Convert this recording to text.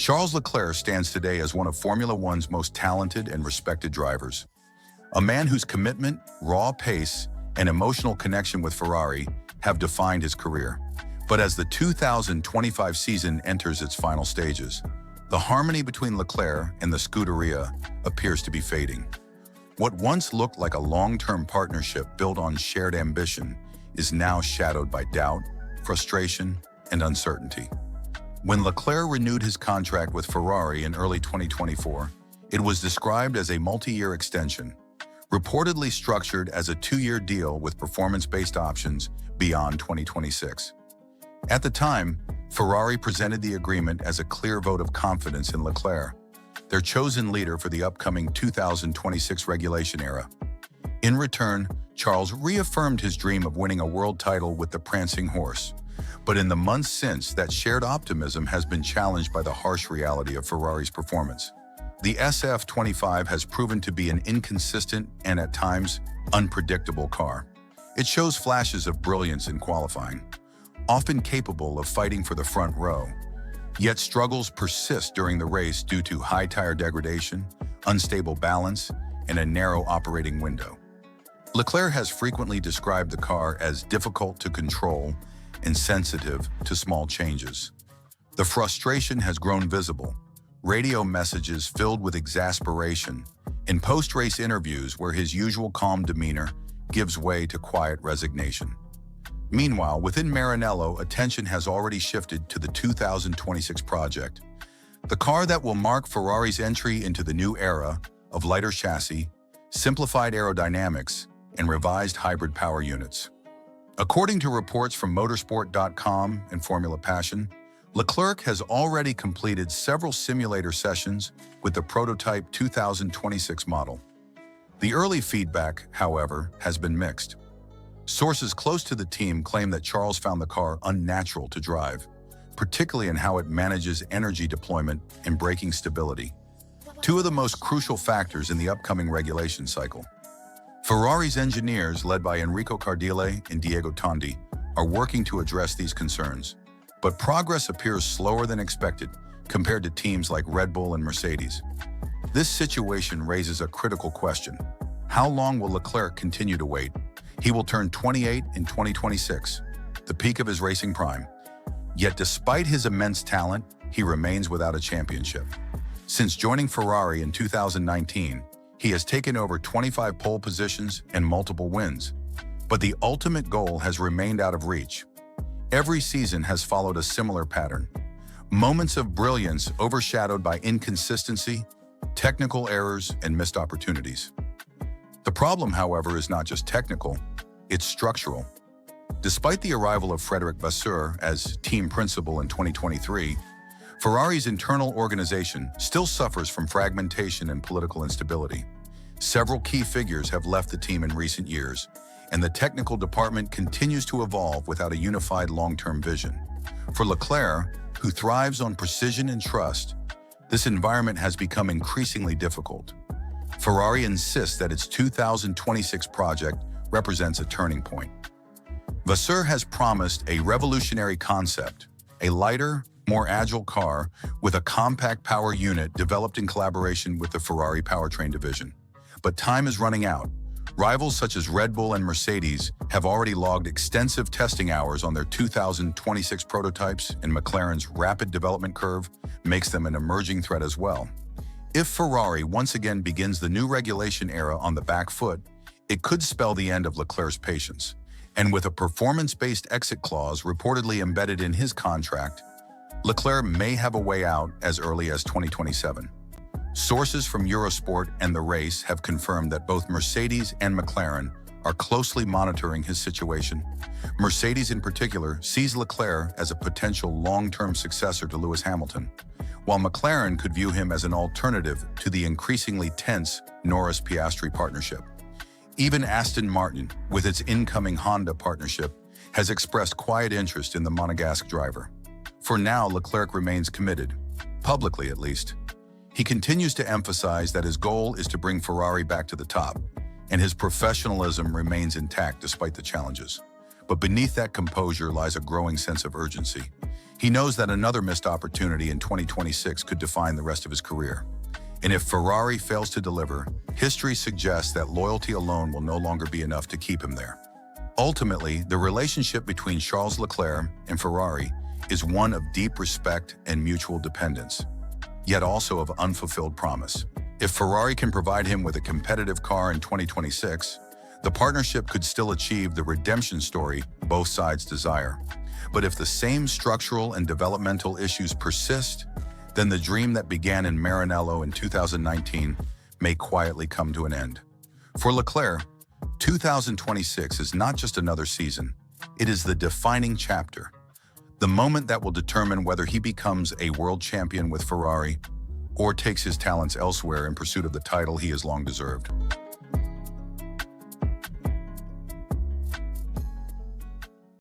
Charles Leclerc stands today as one of Formula One's most talented and respected drivers. A man whose commitment, raw pace, and emotional connection with Ferrari have defined his career. But as the 2025 season enters its final stages, the harmony between Leclerc and the Scuderia appears to be fading. What once looked like a long-term partnership built on shared ambition is now shadowed by doubt, frustration, and uncertainty. When Leclerc renewed his contract with Ferrari in early 2024, it was described as a multi-year extension, reportedly structured as a 2-year deal with performance-based options beyond 2026. At the time, Ferrari presented the agreement as a clear vote of confidence in Leclerc, their chosen leader for the upcoming 2026 regulation era. In return, Charles reaffirmed his dream of winning a world title with the prancing horse. But in the months since, that shared optimism has been challenged by the harsh reality of Ferrari's performance. The SF25 has proven to be an inconsistent and, at times, unpredictable car. It shows flashes of brilliance in qualifying, often capable of fighting for the front row, yet struggles persist during the race due to high tire degradation, unstable balance, and a narrow operating window. Leclerc has frequently described the car as difficult to control and sensitive to small changes. The frustration has grown visible, radio messages filled with exasperation, and post-race interviews where his usual calm demeanor gives way to quiet resignation. Meanwhile, within Maranello, attention has already shifted to the 2026 project, the car that will mark Ferrari's entry into the new era of lighter chassis, simplified aerodynamics, and revised hybrid power units. According to reports from motorsport.com and Formula Passion, Leclerc has already completed several simulator sessions with the prototype 2026 model. The early feedback, however, has been mixed. Sources close to the team claim that Charles found the car unnatural to drive, particularly in how it manages energy deployment and braking stability, two of the most crucial factors in the upcoming regulation cycle. Ferrari's engineers, led by Enrico Cardile and Diego Tondi, are working to address these concerns, but progress appears slower than expected compared to teams like Red Bull and Mercedes. This situation raises a critical question. How long will Leclerc continue to wait? He will turn 28 in 2026, the peak of his racing prime. Yet despite his immense talent, he remains without a championship. Since joining Ferrari in 2019, he has taken over 25 pole positions and multiple wins, but the ultimate goal has remained out of reach. Every season has followed a similar pattern. Moments of brilliance overshadowed by inconsistency, technical errors, and missed opportunities. The problem, however, is not just technical, it's structural. Despite the arrival of Frédéric Vasseur as team principal in 2023, Ferrari's internal organization still suffers from fragmentation and political instability. Several key figures have left the team in recent years, and the technical department continues to evolve without a unified long-term vision. For Leclerc, who thrives on precision and trust, this environment has become increasingly difficult. Ferrari insists that its 2026 project represents a turning point. Vasseur has promised a revolutionary concept, a lighter, more agile car with a compact power unit developed in collaboration with the Ferrari powertrain division. But time is running out. Rivals such as Red Bull and Mercedes have already logged extensive testing hours on their 2026 prototypes, and McLaren's rapid development curve makes them an emerging threat as well. If Ferrari once again begins the new regulation era on the back foot, it could spell the end of Leclerc's patience. And with a performance-based exit clause reportedly embedded in his contract, Leclerc may have a way out as early as 2027. Sources from Eurosport and the race have confirmed that both Mercedes and McLaren are closely monitoring his situation. Mercedes in particular sees Leclerc as a potential long-term successor to Lewis Hamilton, while McLaren could view him as an alternative to the increasingly tense Norris-Piastri partnership. Even Aston Martin, with its incoming Honda partnership, has expressed quiet interest in the Monegasque driver. For now, Leclerc remains committed, publicly at least. He continues to emphasize that his goal is to bring Ferrari back to the top, and his professionalism remains intact despite the challenges. But beneath that composure lies a growing sense of urgency. He knows that another missed opportunity in 2026 could define the rest of his career. And if Ferrari fails to deliver, history suggests that loyalty alone will no longer be enough to keep him there. Ultimately, the relationship between Charles Leclerc and Ferrari is one of deep respect and mutual dependence, yet also of unfulfilled promise. If Ferrari can provide him with a competitive car in 2026, the partnership could still achieve the redemption story both sides desire. But if the same structural and developmental issues persist, then the dream that began in Maranello in 2019 may quietly come to an end. For Leclerc, 2026 is not just another season, it is the defining chapter, the moment that will determine whether he becomes a world champion with Ferrari or takes his talents elsewhere in pursuit of the title he has long deserved.